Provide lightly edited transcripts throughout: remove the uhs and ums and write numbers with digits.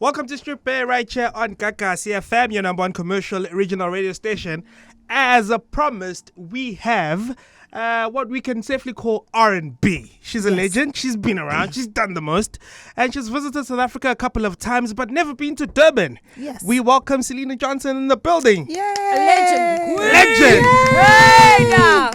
Welcome to Strip Bay right here on Gagasi FM, your number one commercial regional radio station. As promised, we have what we can safely call R&B. She's a legend. She's been around. She's done the most. And she's visited South Africa a couple of times, but never been to Durban. Yes. We welcome Syleena Johnson in the building. Yay! A legend. Legend. Hey now.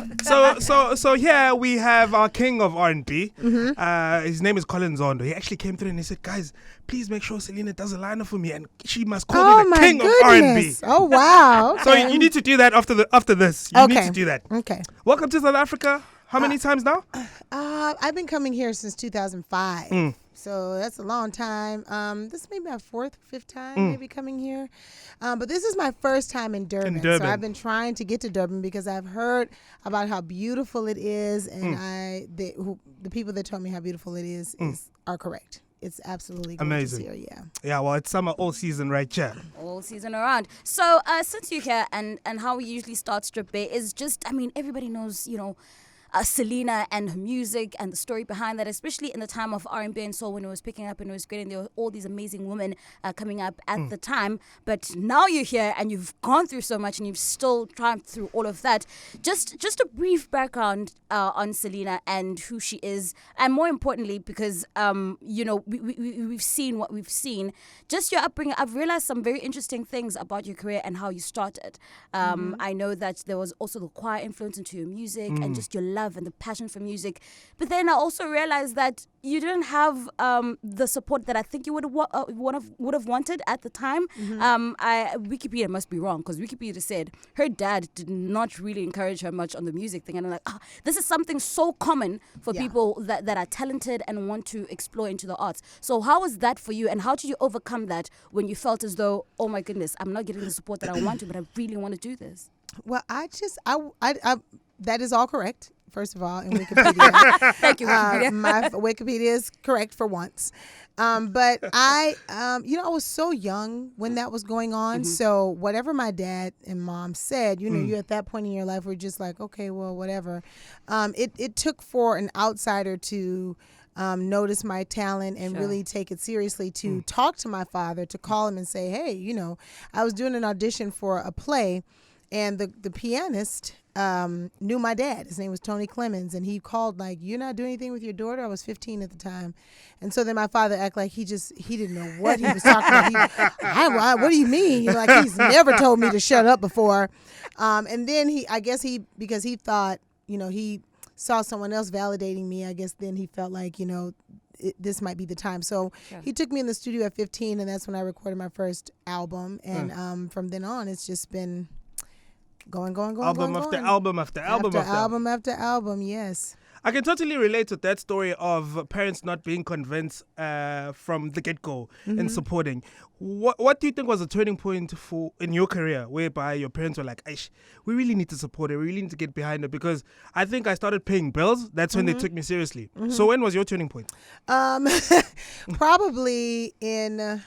So here we have our king of R&B. His name is Colin Zondo. He actually came through and he said, guys, please make sure Syleena does a liner for me, and she must call me the king of R&B. Oh wow! Okay. So you need to do that after this. You need to do that. Okay. Welcome to South Africa. How many times now? I've been coming here since 2005. So that's a long time. This may be my fourth, fifth time maybe coming here. But this is my first time in Durban. So I've been trying to get to Durban because I've heard about how beautiful it is, and the people that told me how beautiful it is are correct. It's absolutely gorgeous amazing. here, yeah. Yeah, well, it's summer all season right here. All season around. So since you're here and how we usually start Strip Bay is just, everybody knows, Syleena and her music and the story behind that, especially in the time of R&B and soul when it was picking up and it was great, and there were all these amazing women coming up at the time. But now you're here and you've gone through so much and you've still triumphed through all of that. Just a brief background on Syleena and who she is, and more importantly, because we've seen what we've seen. Just your upbringing. I've realized some very interesting things about your career and how you started. I know that there was also the choir influence into your music and just your love and the passion for music, but then I also realized that you didn't have the support that I think you would have wanted at the time. Wikipedia must be wrong, because Wikipedia said her dad did not really encourage her much on the music thing, and I'm like, this is something so common for people that are talented and want to explore into the arts. So how was that for you, and how did you overcome that when you felt as though, oh my goodness, I'm not getting the support that I want to, but I really want to do this? Well, I that is all correct. First of all, in Wikipedia. Thank you, Wikipedia. My Wikipedia is correct for once. But I was so young when that was going on. So whatever my dad and mom said, you're at that point in your life where you're just like, okay, well, whatever. It took for an outsider to notice my talent and really take it seriously, to talk to my father, to call him and say, hey, I was doing an audition for a play, and the pianist knew my dad. His name was Tony Clemens, and he called like, you're not doing anything with your daughter? I was 15 at the time. And so then my father acted like he didn't know what he was talking about. What do you mean? Like, he's never told me to shut up before. And then because he thought, he saw someone else validating me, I guess then he felt like, this might be the time. So he took me in the studio at 15, and that's when I recorded my first album. And from then on, it's just been going. Album after album after album, yes. I can totally relate to that story of parents not being convinced from the get-go and supporting. What do you think was a turning point in your career, whereby your parents were like, Aish, we really need to support her, we really need to get behind her? Because I think I started paying bills. That's when they took me seriously. So when was your turning point? Probably in,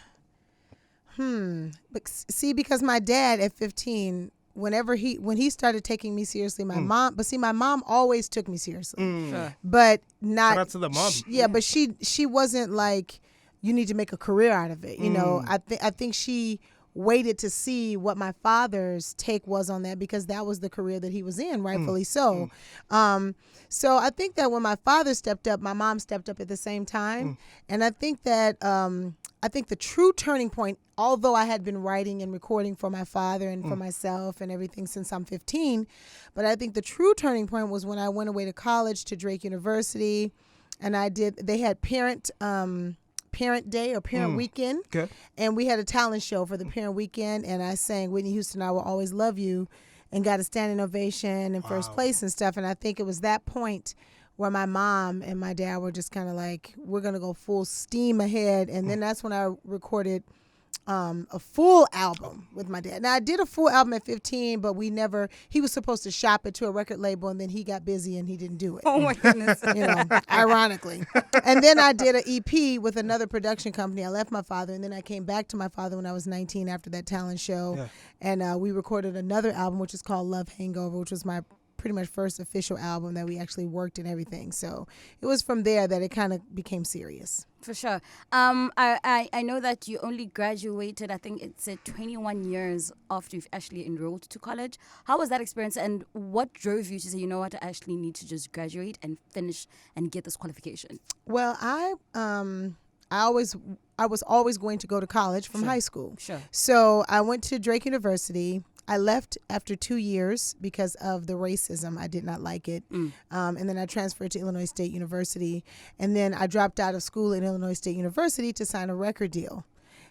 because my dad at 15, when he started taking me seriously, my mom always took me seriously, but not. Shout out to the mom. But she wasn't like, you need to make a career out of it. I think she waited to see what my father's take was on that, because that was the career that he was in, rightfully so. So I think that when my father stepped up, my mom stepped up at the same time, and I think that the true turning point, although I had been writing and recording for my father and for myself and everything since I'm 15, but I think the true turning point was when I went away to college to Drake University, and they had parent day or parent weekend, and we had a talent show for the parent weekend, and I sang Whitney Houston, I Will Always Love You, and got a standing ovation and first place and stuff. And I think it was that point where my mom and my dad were just kind of like, we're going to go full steam ahead. And then that's when I recorded a full album with my dad. Now, I did a full album at 15, but he was supposed to shop it to a record label, and then he got busy and he didn't do it. Oh my goodness. Ironically. And then I did an EP with another production company. I left my father, and then I came back to my father when I was 19 after that talent show. And we recorded another album, which is called Love Hangover, which was my pretty much first official album that we actually worked and everything. So it was from there that it kind of became serious. For sure. I know that you only graduated, I think it said 21 years after you've actually enrolled to college. How was that experience, and what drove you to say, you know what, I actually need to just graduate and finish and get this qualification? Well, I was always going to go to college from high school. Sure. So I went to Drake University. I left after 2 years because of the racism. I did not like it. And then I transferred to Illinois State University. And then I dropped out of school at Illinois State University to sign a record deal.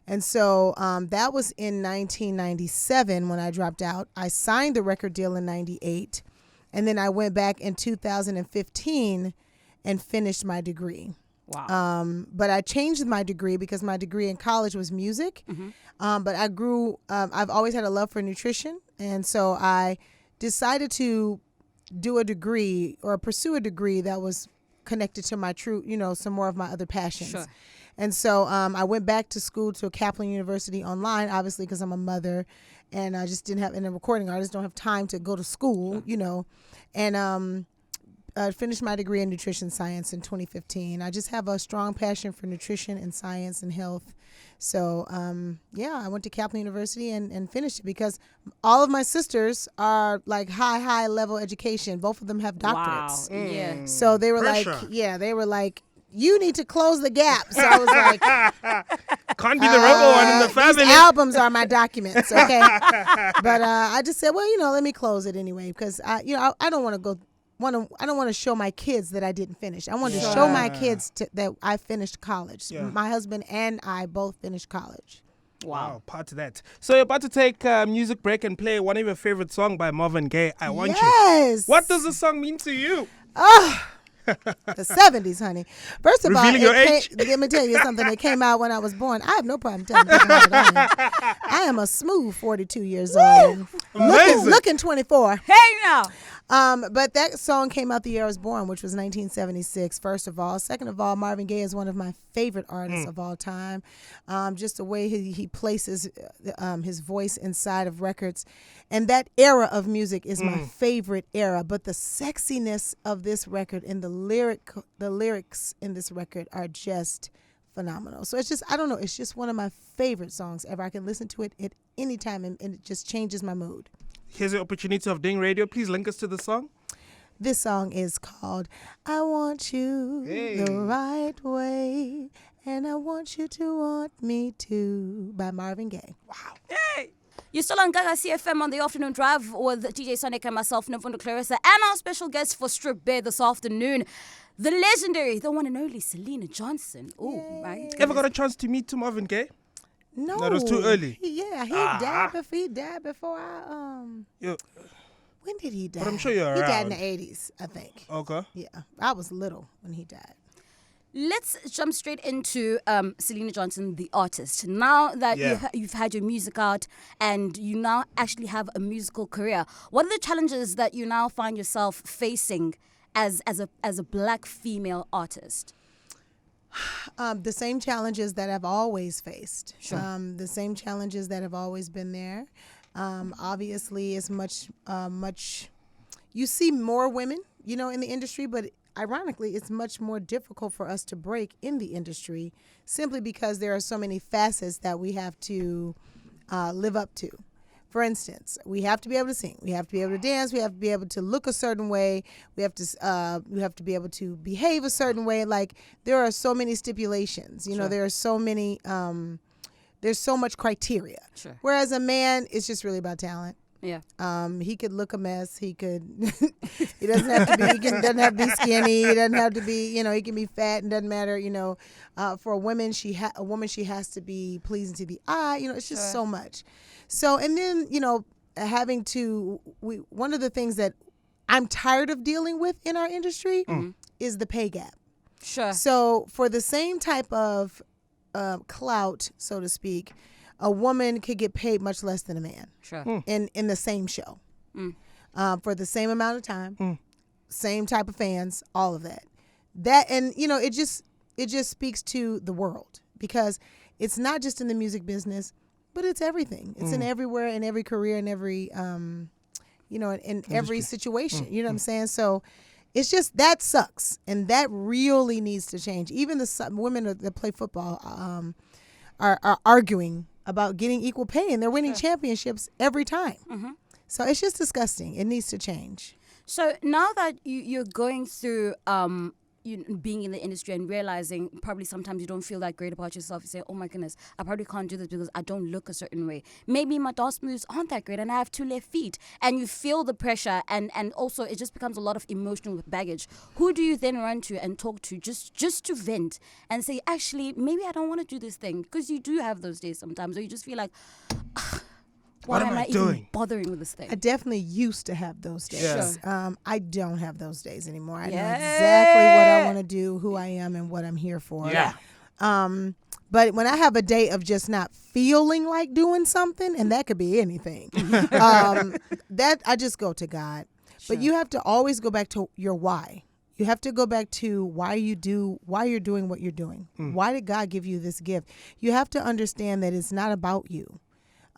And so that was in 1997 when I dropped out. I signed the record deal in 98. And then I went back in 2015 and finished my degree. Wow. But I changed my degree because my degree in college was music. But I grew, I've always had a love for nutrition. And so I decided to do a degree or pursue a degree that was connected to my true, some more of my other passions. Sure. And so I went back to school to Kaplan University online, obviously because I'm a mother and I just didn't have, and a recording artist, don't have time to go to school, and I finished my degree in nutrition science in 2015. I just have a strong passion for nutrition and science and health. So, I went to Kaplan University and finished it because all of my sisters are like high level education. Both of them have doctorates. Wow. Yeah. So they were like, you need to close the gap. So I was like, can't be the rebel one in the family. These albums are my documents, okay? But I just said, well, let me close it anyway because I don't want to go. I don't want to show my kids that I didn't finish. I want to show my kids that I finished college. Yeah. My husband and I both finished college. Wow, part of that. So you're about to take a music break and play one of your favorite songs by Marvin Gaye, I Want You. Yes. What does the song mean to you? Oh, the 70s, honey. First of Revealing your age? Let me tell you something. It came out when I was born. I have no problem telling people how old I am a smooth 42 years old. Amazing. Looking 24. Hey now. But that song came out the year I was born, which was 1976, first of all. Second of all, Marvin Gaye is one of my favorite artists of all time. Just the way he places his voice inside of records. And that era of music is my favorite era. But the sexiness of this record and the lyrics in this record are just phenomenal. So it's just, I don't know, it's just one of my favorite songs ever. I can listen to it at any time and it just changes my mood. Here's the opportunity of doing radio. Please link us to the song. This song is called I Want You the Right Way, and I Want You to Want Me Too by Marvin Gaye. Wow. Hey. You're still on Gagasi FM on the afternoon drive with DJ Sonic and myself, Nomfundo Clarissa, and our special guest for Strip Bear this afternoon, the legendary, the one and only Syleena Johnson. Oh, my. Ever got a chance to meet Marvin Gaye? No, it was too early. He died before I When did he die? But I'm sure you're He died around. in the 80s, I think. Okay. Yeah, I was little when he died. Let's jump straight into Syleena Johnson, the artist. Now that you've had your music out and you now actually have a musical career, what are the challenges that you now find yourself facing as a black female artist? The same challenges that I've always faced. Sure. The same challenges that have always been there. Obviously, it's much. You see more women, in the industry, but ironically, it's much more difficult for us to break in the industry simply because there are so many facets that we have to live up to. For instance, we have to be able to sing. We have to be able to dance. We have to be able to look a certain way. We have to be able to behave a certain way. Like there are so many stipulations. There are so many. There's so much criteria. Sure. Whereas a man, it's just really about talent. Yeah. He could look a mess. He could. He doesn't have to be. Doesn't have to be skinny. He doesn't have to be. He can be fat and doesn't matter. For a woman, she has to be pleasing to the eye. It's just so much. So and then having to. One of the things that I'm tired of dealing with in our industry is the pay gap. Sure. So for the same type of clout, so to speak, a woman could get paid much less than a man. Sure. In the same show. For the same amount of time, same type of fans, all of that. It just speaks to the world because it's not just in the music business, but it's everything. It's in everywhere, in every career, in every in every situation. You know what I'm saying? So it's just, that sucks. And that really needs to change. Even the women that play football are arguing about getting equal pay, and they're winning championships every time. So it's just disgusting. It needs to change. So now that you're going through being in the industry and realizing probably sometimes you don't feel that great about yourself, you say, oh my goodness, I probably can't do this because I don't look a certain way. Maybe my dance moves aren't that great and I have 2 left feet. And you feel the pressure, and also it just becomes a lot of emotional baggage. Who do you then run to and talk to just to vent and say, actually, maybe I don't want to do this thing? Because you do have those days sometimes where you just feel like, why am I even bothering with this thing? I definitely used to have those days. Sure. I don't have those days anymore. I know exactly what I want to do, who I am, and what I'm here for. Yeah. But when I have a day of just not feeling like doing something, and that could be anything, that I just go to God. Sure. But you have to always go back to your why. You have to go back to why you're doing what you're doing. Why did God give you this gift? You have to understand that it's not about you.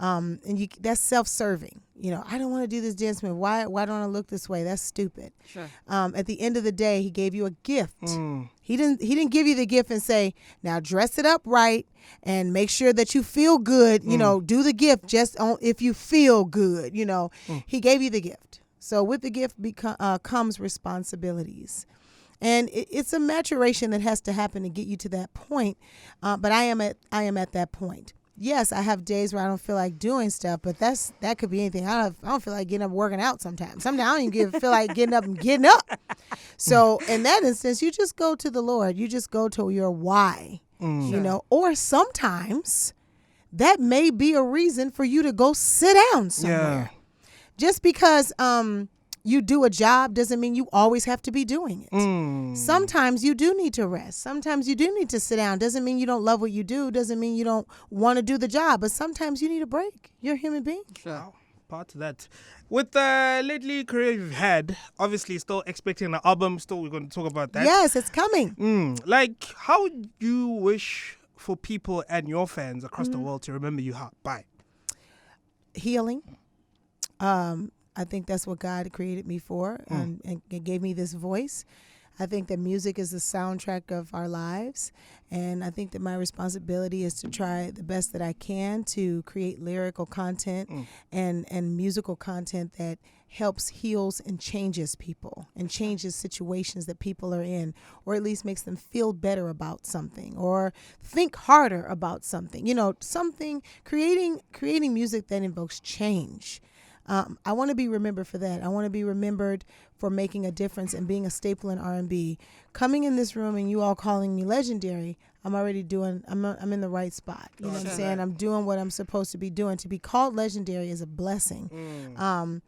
And that's self-serving. I don't want to do this dance move. Why don't I look this way? That's stupid. Sure. At the end of the day, he gave you a gift. He didn't give you the gift and say, now dress it up right and make sure that you feel good. Do the gift just if you feel good. He gave you the gift. So with the gift comes responsibilities. And it's a maturation that has to happen to get you to that point. But I am at that point. Yes, I have days where I don't feel like doing stuff, but that could be anything. I don't feel like getting up and working out sometimes. Sometimes I don't even feel like getting up and getting up. So in that instance, you just go to the Lord. You just go to your why, or sometimes that may be a reason for you to go sit down somewhere. Yeah. Just because you do a job doesn't mean you always have to be doing it. Sometimes you do need to rest. Sometimes you do need to sit down. Doesn't mean you don't love what you do. Doesn't mean you don't want to do the job. But sometimes you need a break. You're a human being. Sure. Part of that. With the lately career you've had, obviously still expecting an album. Still, we're going to talk about that. Yes, it's coming. Like, how do you wish for people and your fans across the world to remember you by? Healing. I think that's what God created me for, and gave me this voice. I think that music is the soundtrack of our lives, and I think that my responsibility is to try the best that I can to create lyrical content and musical content that helps, heals, and changes people and changes situations that people are in, or at least makes them feel better about something or think harder about something. Creating music that invokes change. I want to be remembered for that. I want to be remembered for making a difference and being a staple in R&B. Coming in this room and you all calling me legendary, I'm in the right spot. You know what I'm saying? I'm doing what I'm supposed to be doing. To be called legendary is a blessing.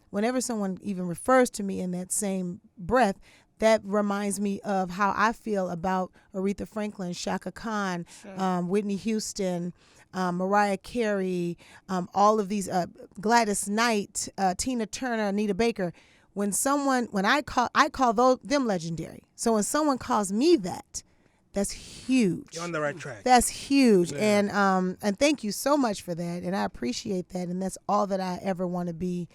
Whenever someone even refers to me in that same breath, that reminds me of how I feel about Aretha Franklin, Shaka Khan, Whitney Houston, Mariah Carey, all of these, Gladys Knight, Tina Turner, Anita Baker. When I call them legendary. So when someone calls me that, that's huge. You're on the right track. That's huge. Yeah. And thank you so much for that. And I appreciate that. And that's all that I ever want to be,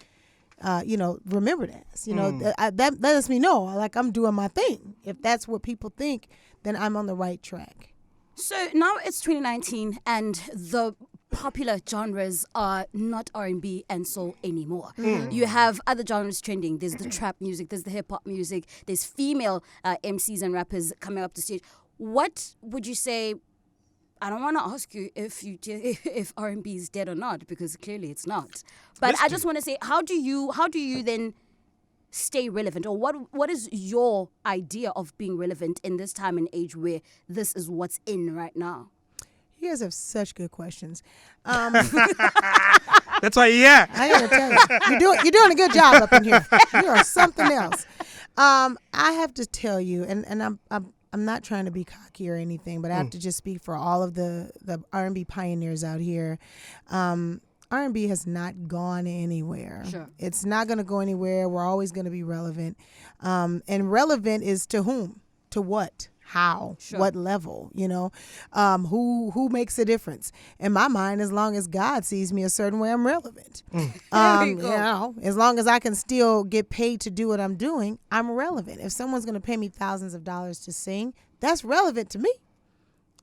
remembered as. That lets me know, like, I'm doing my thing. If that's what people think, then I'm on the right track. So now it's 2019 and the popular genres are not R&B and soul anymore. You have other genres trending. There's the trap music, there's the hip-hop music, there's female MCs and rappers coming up the stage. What would you say? I don't want to ask you if R&B is dead or not, because clearly it's not. But I just want to say, how do you then stay relevant, or what is your idea of being relevant in this time and age where this is what's in right now? You guys have such good questions. That's why, yeah. I gotta tell you, you're doing a good job up in here. You are something else. I have to tell you, and I'm not trying to be cocky or anything, but I have to just speak for all of the R&B pioneers out here. R&B has not gone anywhere. Sure. It's not going to go anywhere. We're always going to be relevant. And relevant is to whom? To what? How? Sure. What level? Who makes a difference? In my mind, as long as God sees me a certain way, I'm relevant. There you go. As long as I can still get paid to do what I'm doing, I'm relevant. If someone's going to pay me thousands of dollars to sing, that's relevant to me.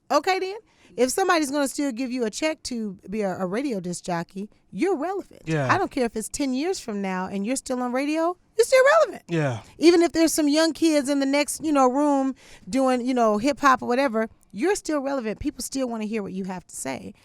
Okay, then. If somebody's going to still give you a check to be a radio disc jockey, you're relevant. Yeah. I don't care if it's 10 years from now and you're still on radio, you're still relevant. Yeah. Even if there's some young kids in the next, room doing, hip hop or whatever, you're still relevant. People still want to hear what you have to say.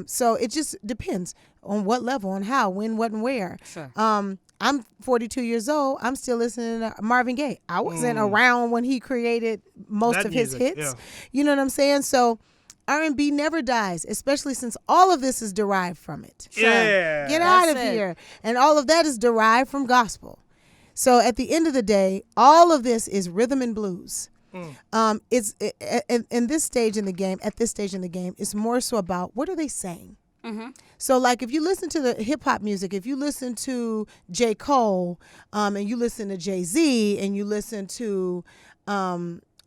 So it just depends on what level, on how, when, what, and where. Sure. I'm 42 years old. I'm still listening to Marvin Gaye. I wasn't around when he created most That of his music, hits. yeah. You know what I'm saying? So R&B never dies, especially since all of this is derived from it. Yeah. Get out of That's it. here. And all of that is derived from gospel. So at the end of the day, all of this is rhythm and blues. It's in this stage in the game, at this stage in the game, it's more so about what are they saying? So like if you listen to the hip hop music, if you listen to J. Cole, and you listen to Jay-Z, and you listen to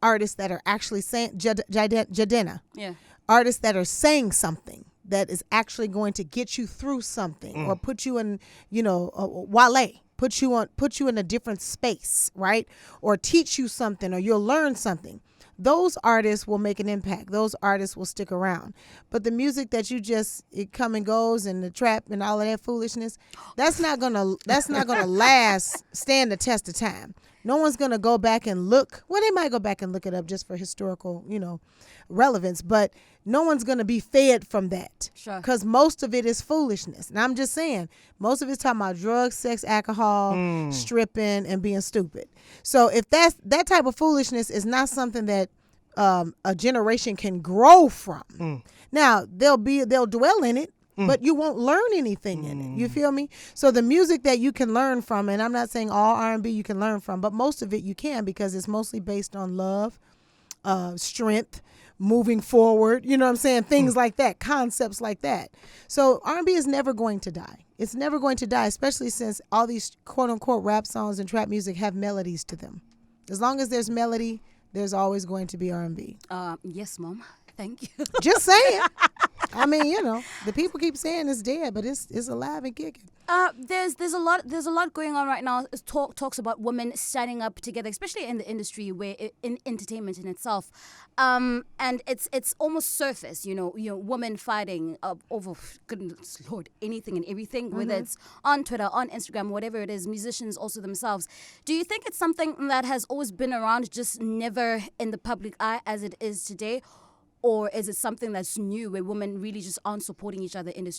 artists that are actually saying, Jadena, Yeah. artists that are saying something that is actually going to get you through something or put you in, Wale, put you in a different space, right? Or teach you something, or you'll learn something. Those artists will make an impact. Those artists will stick around. But the music that it come and goes, and the trap and all of that foolishness, that's not gonna stand the test of time. No one's gonna go back and look. Well, they might go back and look it up just for historical, relevance, but no one's gonna be fed from that. Sure. Because most of it is foolishness. And I'm just saying, most of it's talking about drugs, sex, alcohol, stripping, and being stupid. So if that type of foolishness is not something that a generation can grow from. Now they'll dwell in it, but you won't learn anything in it. You feel me? So the music that you can learn from, and I'm not saying all R&B you can learn from, but most of it you can, because it's mostly based on love, strength, moving forward. You know what I'm saying? Things like that, concepts like that. So R&B is never going to die. It's never going to die, especially since all these quote unquote rap songs and trap music have melodies to them. As long as there's melody, there's always going to be R&B. Yes, Mom. Thank you. Just saying. I mean, the people keep saying it's dead, but it's alive and kicking. There's a lot going on right now. Talks about women standing up together, especially in the industry in entertainment in itself, and it's almost surface. Women fighting over, goodness Lord, anything and everything, whether it's on Twitter, on Instagram, whatever it is. Musicians also themselves. Do you think it's something that has always been around, just never in the public eye as it is today? Or is it something that's new, where women really just aren't supporting each other in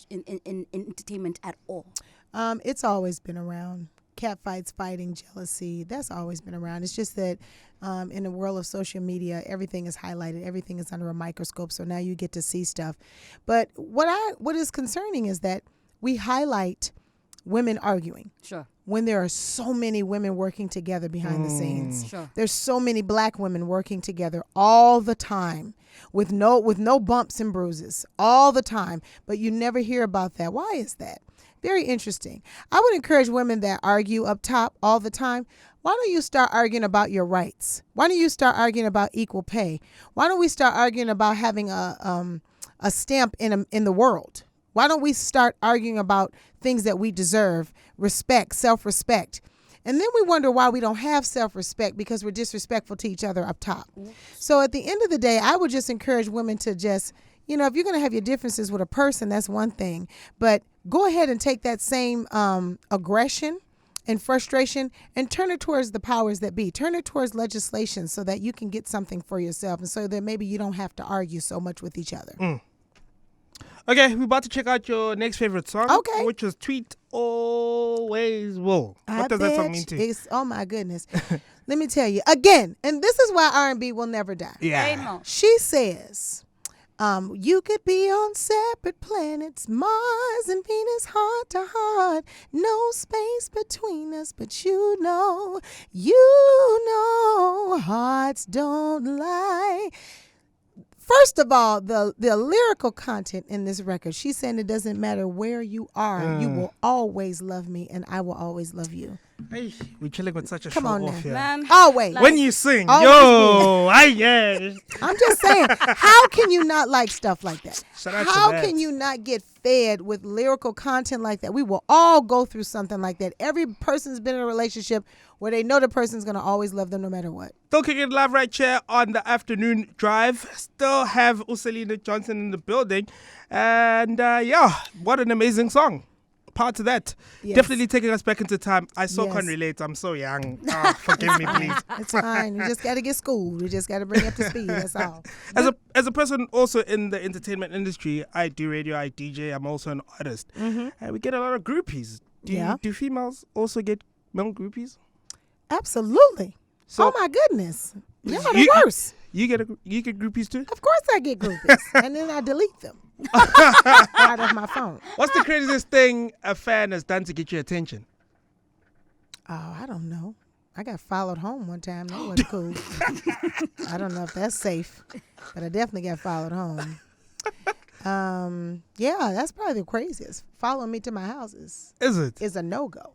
entertainment at all? It's always been around. Catfights, fighting, jealousy, that's always been around. It's just that in the world of social media, everything is highlighted. Everything is under a microscope, so now you get to see stuff. But what is concerning is that we highlight women arguing. Sure. When there are so many women working together behind the scenes. Sure. There's so many black women working together all the time with no bumps and bruises all the time, but you never hear about that. Why is that? Very interesting. I would encourage women that argue up top all the time. Why don't you start arguing about your rights? Why don't you start arguing about equal pay? Why don't we start arguing about having a stamp in the world? Why don't we start arguing about things that we deserve, respect, self-respect? And then we wonder why we don't have self-respect, because we're disrespectful to each other up top. So at the end of the day, I would just encourage women to just, if you're going to have your differences with a person, that's one thing. But go ahead and take that same aggression and frustration and turn it towards the powers that be. Turn it towards legislation so that you can get something for yourself, and so that maybe you don't have to argue so much with each other. Okay, we're about to check out your next favorite song. Okay. Which is Tweet Always Will. What does that song mean to you? Oh my goodness. Let me tell you again, and this is why R&B will never die. Yeah. She says, you could be on separate planets, Mars and Venus, heart to heart, no space between us, but hearts don't lie. First of all, the lyrical content in this record, she's saying it doesn't matter where you are, you will always love me and I will always love you. Hey, we're chilling with such a Come show on off now. here. Man. Always. When you sing, Always yo, yeah. I'm just saying, how can you not like stuff like that? Shout out to How that. can you not get fed with lyrical content like that? We will all go through something like that. Every person's been in a relationship where they know the person's going to always love them no matter what. Still kicking live right here on the afternoon drive. Still have Syleena Johnson in the building. And yeah, what an amazing song. Part to that. Yes. Definitely taking us back into time. I so Yes. can't relate. I'm so young. Forgive me, please. It's fine. You just got to get schooled. You just got to bring it up to speed. That's all. As a person also in the entertainment industry, I do radio, I DJ, I'm also an artist. And we get a lot of groupies. Do females also get male groupies? Absolutely. So- oh, my goodness. Y'all are the worst. You get groupies too? Of course I get groupies. And then I delete them out of my phone. What's the craziest thing a fan has done to get your attention? Oh, I don't know. I got followed home one time. That wasn't cool. I don't know if that's safe, but I definitely got followed home. Yeah, that's probably the craziest. Following me to my house is a no-go.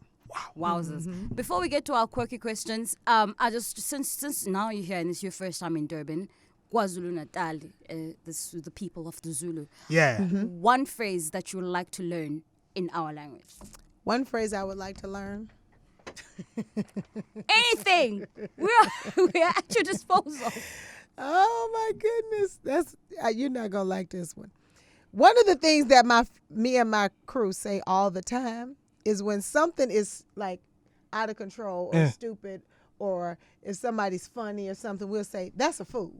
Wowzers. Before we get to our quirky questions, I just since now you're here and it's your first time in Durban, KwaZulu Natal, the people of the Zulu. Yeah. One phrase that you would like to learn in our language. One phrase I would like to learn. Anything. We're at your disposal. Oh my goodness, that's you're not gonna like this one. One of the things that me and my crew say all the time is when something is like out of control or stupid, or if somebody's funny or something, we'll say that's a fool.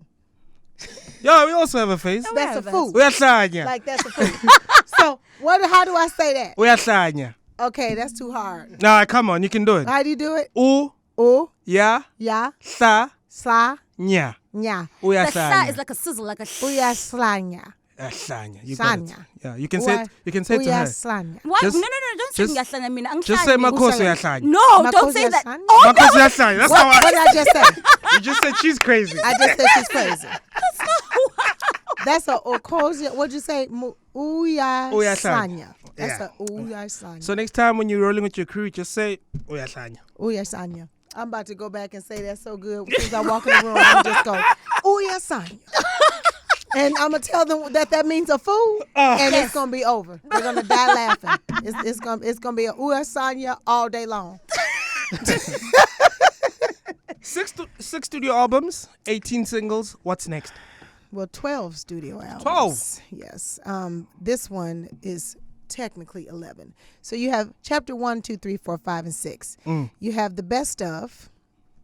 Yo, we also have a face. That's a fool. We are Sanya. Like that's a fool. So how do I say that? We are Sanya. Okay, that's too hard. Nah, come on, you can do it. How do you do it? U, ya, sa, Sla, nya. nya. We are The sa Sanya. is like a sizzle, like a Uya slanya. Sanya. You got it. Sanya. Yeah, you can say it. You can say it to Uya her. slanya. What? Just- No, don't say just- ngiyahlanya mina. Just say Makoso ya Sanya. No, don't say Makosi that. Yasanya? Oh, Makoso ya Sanya. That's What how did I just say? you just said she's crazy. I just said she's crazy. That's a okosia. What'd you say? Uya Uya slanya. That's Yeah. a uya slanya. So next time when you're rolling with your crew, just say Uya Sanya. Uya slanya. I'm about to go back and say that's so good. As soon as I walk in the room, I just go, Uya slanya. And I'm gonna tell them that means a fool, and it's gonna be over. They're gonna die laughing. It's gonna be a Uya slanya all day long. Six studio albums, 18 singles. What's next? Well, 12 studio albums. 12? Yes. This one is technically 11. So you have chapter 1, 2, 3, 4, 5, and 6. You have the best of,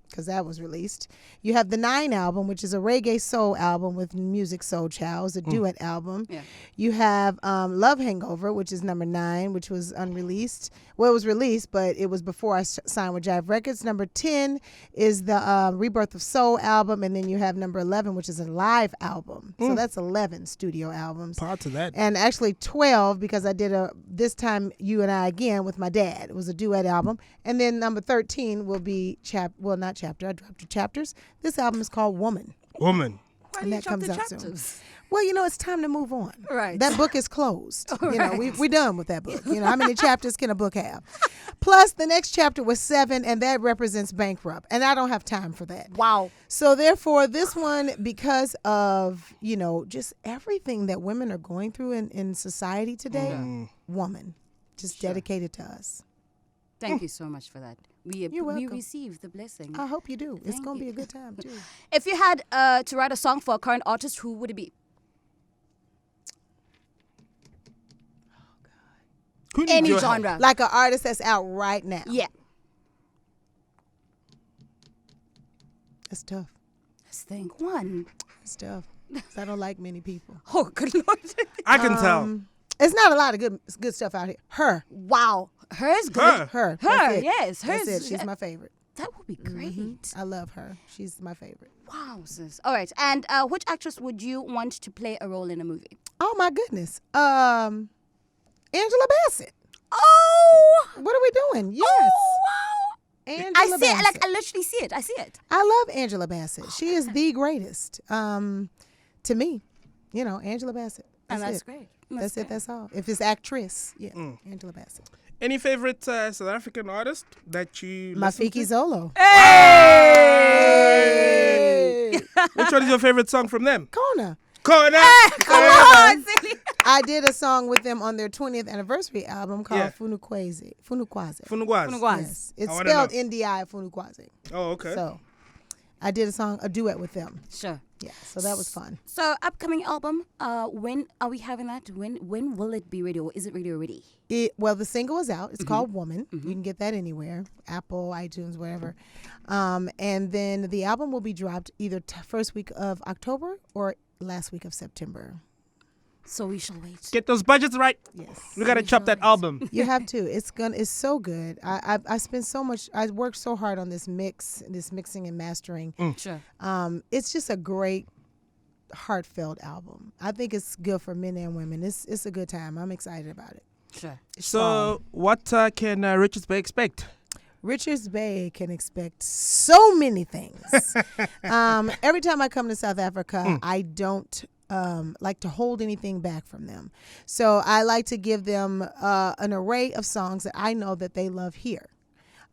because that was released. You have the 9 album, which is a reggae soul album with Music Soul Child. It's a duet album. Yeah. You have Love Hangover, which is number 9, which was unreleased. Well, it was released, but it was before I signed with Jive Records. Number 10 is the Rebirth of Soul album, and then you have number 11, which is a live album. So that's 11 studio albums. Part to that. And actually 12, because I did this time You and I Again with my dad. It was a duet album. And then number 13 will be not chapter. I dropped the chapters. This album is called Woman. Woman. Why And do you that drop comes the out soon. chapters? Well, it's time to move on. Right. That book is closed. All You know, right. we're done with that book. How many chapters can a book have? Plus, the next chapter was 7, and that represents bankrupt. And I don't have time for that. Wow. So therefore, this one, because of, just everything that women are going through in society today, Woman, just dedicated to us. Thank you so much for that. You're We welcome. received the blessing. I hope you do. It's Thank going to be you. a good time, too. If you had to write a song for a current artist, who would it be? Who needs Any your genre. help? Like an artist that's out right now. Yeah. It's tough. Let's think. One. It's tough. 'Cause I don't like many people. Oh, good Lord. I can tell. It's not a lot of good stuff out here. Her. Wow. Hers good. Her. Her. Her, That's it. yes. That's Hers. it. She's my favorite. That would be great. I love her. She's my favorite. Wow, sis. All right. And which actress would you want to play a role in a movie? Oh my goodness. Angela Bassett. Oh! What are we doing? Yes. Oh, wow. Angela I see it. Bassett. Like, I literally see it. I see it. I love Angela Bassett. She is the greatest. To me, Angela Bassett. And that's it. great. That's it. That's all. If it's actress, yeah, Angela Bassett. Any favorite South African artist that you listen to? Mafiki Zolo. Hey! Which one is your favorite song from them? Kona. Kona! Come on, Silly. I did a song with them on their 20th anniversary album called Yeah. Funukwazi. Funugwas. Yes. It's I wanna spelled know. NDI Funukwazi. Oh, okay. So I did a duet with them. Sure. Yeah, so that was fun. So upcoming album, when are we having that? When will it be ready, or is it ready already? Well, the single is out. It's called Woman. You can get that anywhere, Apple, iTunes, wherever. And then the album will be dropped either first week of October or last week of September. So we shall wait. Get those budgets right. Yes. We gotta chop that album. You have to. It's so good. I spent so much. I worked so hard on this mixing and mastering. Sure. It's just a great, heartfelt album. I think it's good for men and women. It's a good time. I'm excited about it. Sure. So, what can Richards Bay expect? Richards Bay can expect so many things. Every time I come to South Africa, I don't like to hold anything back from them. So I like to give them an array of songs that I know that they love here,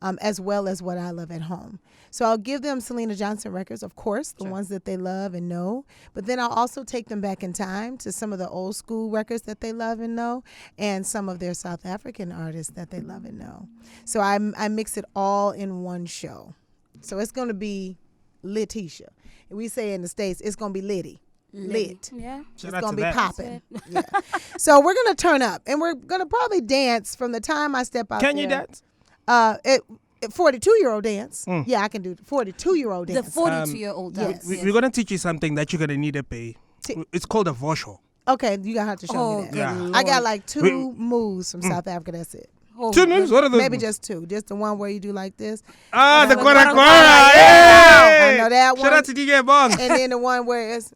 as well as what I love at home. So I'll give them Syleena Johnson records, of course, the ones that they love and know. But then I'll also take them back in time to some of the old school records that they love and know, and some of their South African artists that they love and know. So I mix it all in one show. So it's going to be Letitia. We say in the States, it's going to be Liddy. Lit. Yeah. It's going to be popping. Yeah. So we're going to turn up, and we're going to probably dance from the time I step out there. Can you dance? 42-year-old dance. Yeah, I can do 42-year-old dance. The 42-year-old dance. We're gonna teach you something that you're gonna need to pay. It's called a vosho. Okay, you're going to have to show me that. good Yeah. Lord. I got like two moves from South Africa. That's it. Oh, 2 moves? What are those? Maybe just two. Just the one where you do like this. the the Kora Kora Kora. I know that Shout one. out to DJ Bong. And then the one where it's...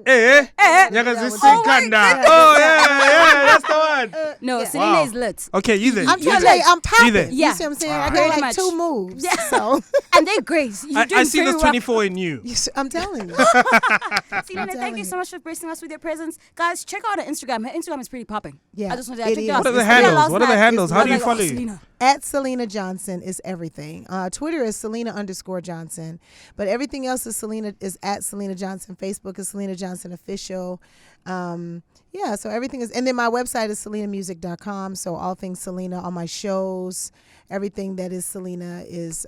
Gagasi Kanda. God. Oh, yeah, that's the one. No, Yeah. Syleena Wow. is lit. Okay, you there. I'm You trying to there. tell you, I'm popping. there. Yeah. You see what I'm saying? I Very got like much. 2 moves. Yeah. So And they're great. You're doing I see very this well. 24 in you. I'm telling you. Syleena, thank telling you you. so much for gracing us with your presence. Guys, check out her Instagram. Her Instagram is pretty popping. Yeah, I just wanted it to check is. it out. What are the Yeah, handles? last What are the night. handles? How I was do you like, follow oh, you? Syleena. At Syleena Johnson is everything. Twitter is Syleena_Johnson. But everything else is at Syleena Johnson. Facebook is Syleena Johnson Official. Yeah, so everything is, and then my website is SylenaMusic.com. So all things Syleena, all my shows, everything that is Syleena is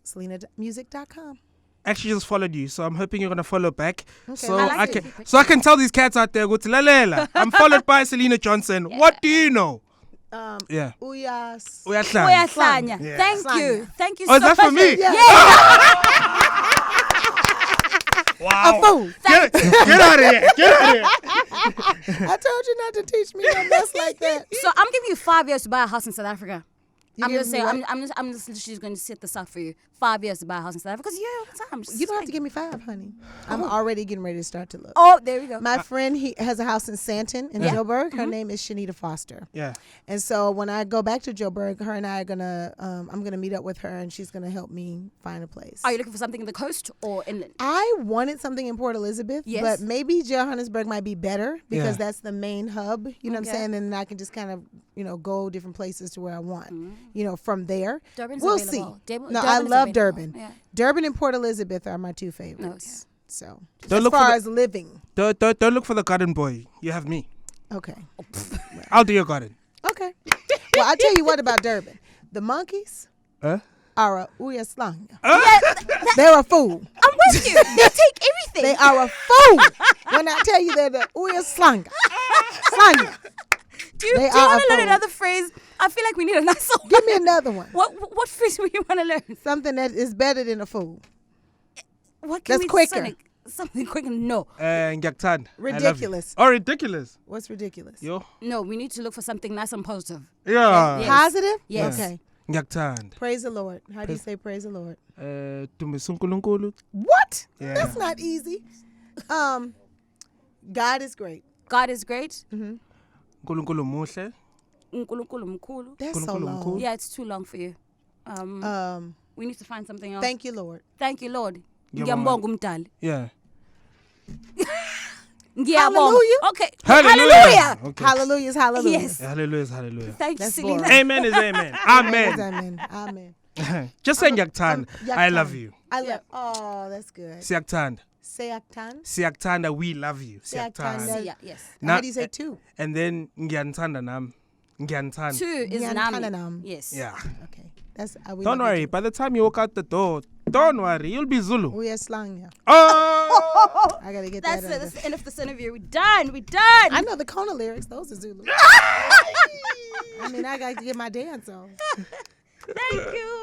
SylenaMusic.com. Actually just followed you, so I'm hoping you're gonna follow back. So I like I it. can I can tell these cats out there, I'm followed by Syleena Johnson. What do you know? Yeah. Uyas. Uyahlanya. Slanya. Yeah. Thank you. Slanya. Thank you Oh, so is that much. for me? Yeah. Wow. A fool. Get out of here. Get out of here. I told you not to teach me no mess like that. So I'm giving you 5 years to buy a house in South Africa. You I'm just giving saying. me what? I'm just literally going to set this up for you. 5 years to buy a house in South Africa because all the time. You don't have to give me 5, honey. I'm already getting ready to start to look. Oh, there we go. My friend, he has a house in Sandton in Joburg. Her name is Shanita Foster. Yeah. And so when I go back to Joburg, her and I are gonna, I'm gonna meet up with her, and she's gonna help me find a place. Are you looking for something in the coast or inland? I wanted something in Port Elizabeth, Yes. but maybe Johannesburg might be better because Yeah. that's the main hub. You know what I'm Okay. saying? And then I can just kind of, go different places to where I want. From there, Durban's we'll available. see. Durban- No, I Durban's love available. Durban. Yeah. Durban and Port Elizabeth are my 2 favorites. So Don't as look for far the- as living, Don't look for the garden boy. You have me. okay. I'll do your garden. Okay. Well, I tell you what about Durban. The monkeys Huh? are a uyaslanga. Yeah, They're a fool. I'm with you. They take everything. They are a fool. When I tell you they're the uyaslanga. Slanga. Do you they want are to a learn fool. another phrase? I feel like we need a nice one. Give me another one. What phrase do you want to learn? Something that is better than a fool. What can That's we quicker. Sonic? Something quicker? No. Ngiyakthanda. I love you. Ridiculous. Oh, ridiculous. What's ridiculous? Yo. No, we need to look for something nice and positive. Yeah. Yes. Positive? Yes. Okay. Ngiyakthanda. Praise the Lord. How do you say praise the Lord? Dumisa uNkulunkulu. What? Yeah. That's not easy. God is great. God is great. uNkulunkulu muhle. Unkulunkulu mkhulu. That's so Unkulunkulu long. mkhulu. Yeah, it's too long for you. We need to find something else. Thank you, Lord. Thank you, Lord. Ngiyabonga. Ngiyambonga umdali. Yeah. Hallelujah. Okay. Hallelujah. Okay. Hallelujah is hallelujah. Yes. Hallelujah is hallelujah. Thank you, That's Syleena. boring. Amen is amen. Amen. Amen. Amen. Just saying Yaktan. I love you. I love. Oh, that's good. Siaktan. Sayaktan. Siaktanda, we love you. Siaktanda. Siaktan. Yeah, yes. How do you say two? And then Ngiantanda nam. Ngiantanda. 2 is Nami. Nyantananam. Yes. Yeah. Okay. That's. We Don't love you worry. too. By the time you walk out the door, don't worry. You'll be Zulu. We are slang. Yeah. Oh! I gotta get That's that. it. out That's of the end of this interview. We're done. I know the Kona lyrics. Those are Zulu. I mean, I gotta get my dance on. Thank you.